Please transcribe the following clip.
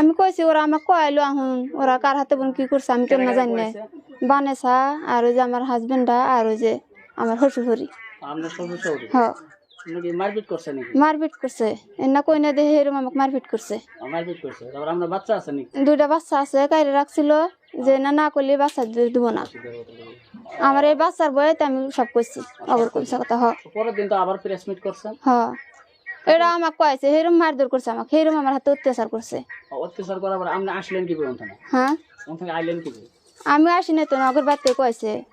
আমি কইছি ওরা আমাকে কয়াইলো আহুন ওরা কার হাতে বোন কি করছে আমি তো না জানি না বানেসা আর ওই যে আমার হাজবেন্ডা আর ওই যে আমার শ্বশুরহরি আপনার শ্বশুর শাশুড়ি হ্যাঁ নাকি মারপিট করছে নাকি মারপিট করছে এনা কই না দেখে এরকম আমাকে মারপিট করছে মারপিট করছে তারপর আপনার বাচ্চা আছে নাকি দুইটা বাচ্চা আছে কাইরে রাখছিল যে না না করলে বাচ্চা দিব না আমার এই বাচ্চার বয়সে আমি সব করছি অগর কইছে কথা হ পরের দিন তো আবার প্রেস মিট করছেন হ্যাঁ এটা আমাকে কয়েছে সেরকম মারধর করছে আমাকে সেরকম আমার হাতে অত্যাচার করছে অত্যাচার করার পর আপনি আসলেন কি করে ওখানে হ্যাঁ ওখানে আইলেন কি আমি আসি না তো নগর বাড়তে কয়েছে